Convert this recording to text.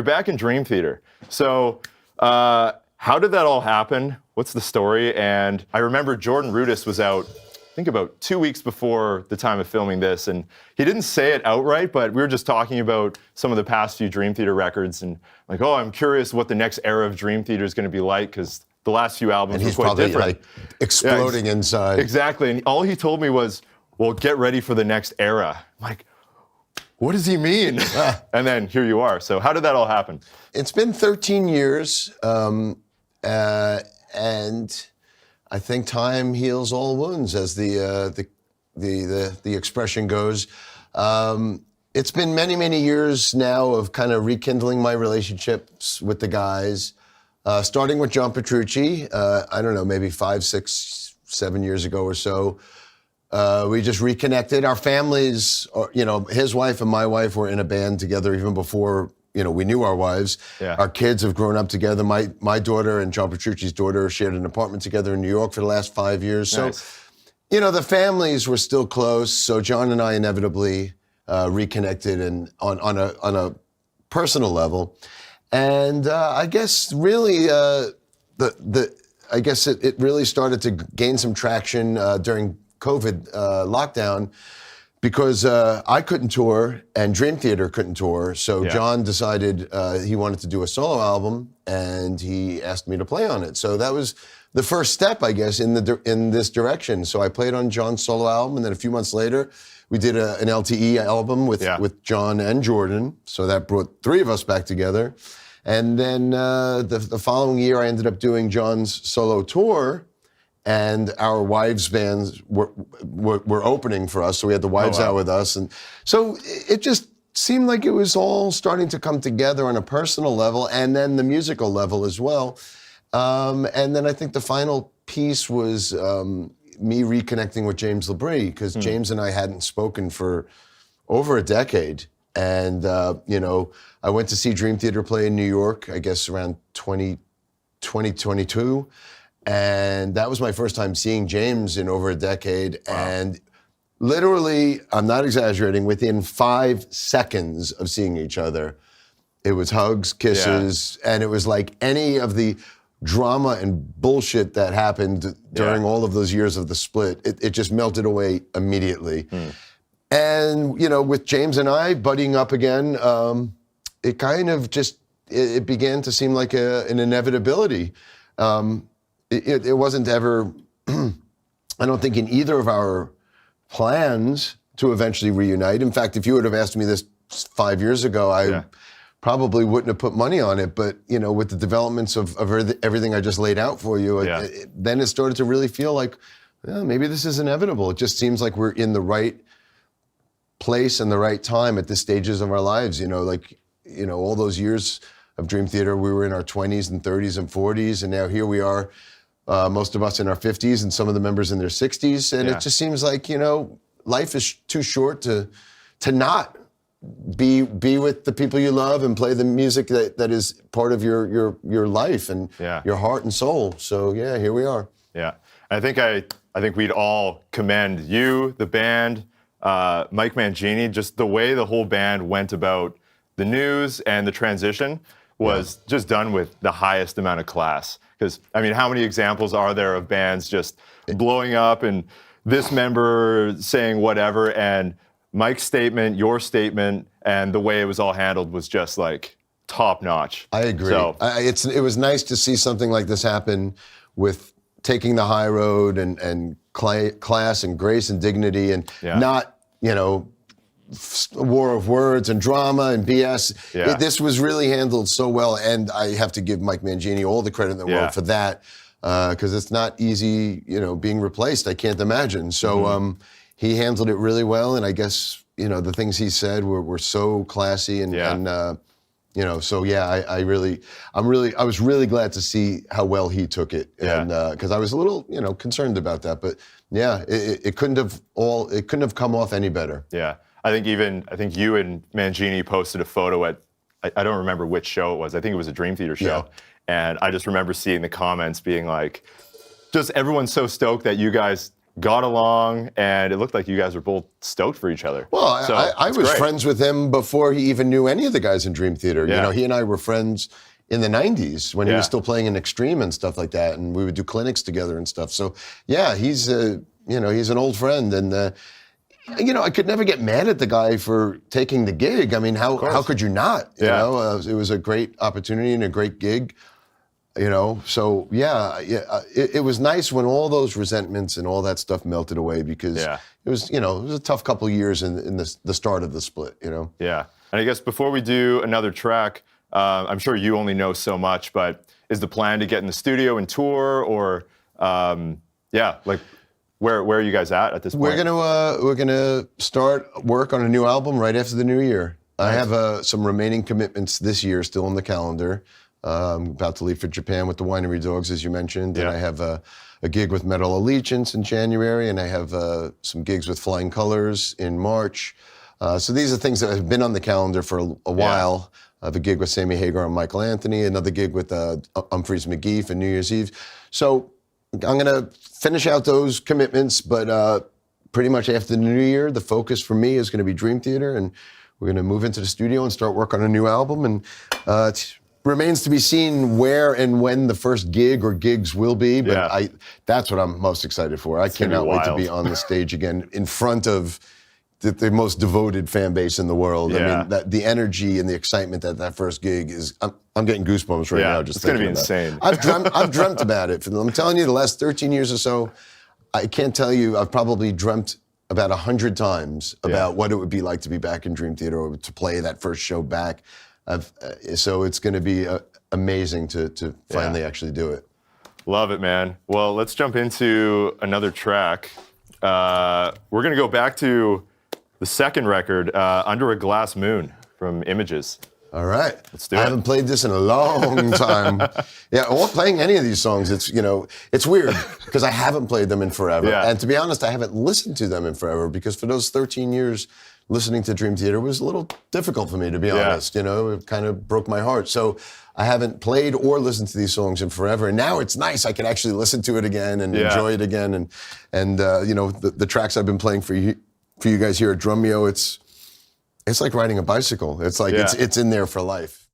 back in Dream Theater. So how did that all happen? What's the story? And I remember Jordan Rudess was out, I think about 2 weeks before the time of filming this, and he didn't say it outright, but we were just talking about some of the past few Dream Theater records, and like, oh, I'm curious what the next era of Dream Theater is going to be like, because the last few albums were quite different. Like exploding inside. Exactly, and all he told me was, well, get ready for the next era. I'm like, what does he mean? And then here you are. So how did that all happen? It's been 13 years, and I think time heals all wounds, as the expression goes. It's been many, many years now of kind of rekindling my relationships with the guys, starting with John Petrucci. I don't know, maybe 5, 6, 7 years ago or so. We just reconnected. Our families, his wife and my wife were in a band together even before, we knew our wives. Yeah. Our kids have grown up together. My daughter and John Petrucci's daughter shared an apartment together in New York for the last 5 years. Nice. So, the families were still close. So John and I inevitably reconnected and on a personal level. And I guess really it really started to gain some traction during COVID lockdown, because I couldn't tour and Dream Theater couldn't tour. So John decided he wanted to do a solo album, and he asked me to play on it. So that was the first step, I guess, in this direction. So I played on John's solo album, and then a few months later, we did an LTE album with John and Jordan. So that brought 3 of us back together. And then the following year, I ended up doing John's solo tour, and our wives' bands were opening for us, so we had the wives out with us. And so it just seemed like it was all starting to come together on a personal level, and then the musical level as well. And then I think the final piece was me reconnecting with James LaBrie, because James and I hadn't spoken for over a decade. And, I went to see Dream Theater play in New York, I guess around 2022. And that was my first time seeing James in over a decade. Wow. And literally, I'm not exaggerating, within 5 seconds of seeing each other, it was hugs, kisses, and it was like any of the drama and bullshit that happened during all of those years of the split, it just melted away immediately. And, with James and I buddying up again, it kind of just, it began to seem like an inevitability. It wasn't ever, I don't think, in either of our plans to eventually reunite. In fact, if you would have asked me this 5 years ago, I probably wouldn't have put money on it. But, with the developments of everything I just laid out for you, then it started to really feel like, maybe this is inevitable. It just seems like we're in the right place and the right time at the stages of our lives. All those years of Dream Theater, we were in our 20s and 30s and 40s, and now here we are, most of us in our 50s and some of the members in their 60s, and it just seems like, life is too short to not be with the people you love and play the music that is part of your life and your heart and soul. So here we are. Yeah, I think we'd all commend you, the band, Mike Mangini, just the way the whole band went about the news and the transition was just done with the highest amount of class. Because, how many examples are there of bands just blowing up and this member saying whatever, and Mike's statement, your statement, and the way it was all handled was just like top notch. I agree. So, it was nice to see something like this happen with taking the high road and class and grace and dignity, and not, war of words and drama and BS. This was really handled so well, and I have to give Mike Mangini all the credit in the world for that, because it's not easy, being replaced. I can't imagine. So he handled it really well, and I guess the things he said were so classy and so I was really glad to see how well he took it, and because I was a little concerned about that, but it couldn't have come off any better. Yeah. I think you and Mangini posted a photo at, I don't remember which show it was. I think it was a Dream Theater show. And I just remember seeing the comments being like, just everyone's so stoked that you guys got along, and it looked like you guys were both stoked for each other. Well, So, I it's was great. friends with him before he even knew any of the guys in Dream Theater. You Yeah. know, he and I were friends in the 90s when he Yeah. was still playing in Extreme and stuff like that, and we would do clinics together and stuff. So, yeah, he's he's an old friend, and I could never get mad at the guy for taking the gig. I mean, how could you not? You Yeah. know, it was a great opportunity and a great gig. So it was nice when all those resentments and all that stuff melted away, because Yeah. it was a tough couple of years in the start of the split. Yeah. And I guess before we do another track, I'm sure you only know so much, but is the plan to get in the studio and tour, or like where are you guys at this point? We're gonna start work on a new album right after the new year. I have some remaining commitments this year still on the calendar. I'm about to leave for Japan with the Winery Dogs, as you mentioned, and Yeah. I have a gig with Metal Allegiance in January, and I have some gigs with Flying Colors in March. So these are things that have been on the calendar for a while. I have a gig with Sammy Hagar and Michael Anthony, another gig with Humphreys McGee for New Year's Eve. So I'm going to finish out those commitments, but pretty much after the new year, the focus for me is going to be Dream Theater, and we're going to move into the studio and start work on a new album. And it remains to be seen where and when the first gig or gigs will be, but Yeah. that's what I'm most excited for. I gonna be cannot wait to wild. be on the stage again in front of the most devoted fan base in the world. I Yeah. mean, the energy and the excitement that first gig is, I'm getting goosebumps right Yeah, now just it's gonna thinking be about it. insane. I've dreamt about it. I'm telling you, the last 13 years or so, I can't tell you, I've probably dreamt about 100 times about what it would be like to be back in Dream Theater or to play that first show back. So it's going to be amazing to finally actually do it. Love it, man. Well, let's jump into another track. We're going to go back to the second record, Under a Glass Moon from Images. All right. Let's do I it. haven't played this in a long time. Or playing any of these songs, it's weird because I haven't played them in forever. Yeah. And to be honest, I haven't listened to them in forever, because for those 13 years, listening to Dream Theater was a little difficult for me, to be honest. It kind of broke my heart. So I haven't played or listened to these songs in forever. And now it's nice. I can actually listen to it again and enjoy it again. And the tracks I've been playing for you guys here at Drumeo, it's like riding a bicycle. It's like it's in there for life.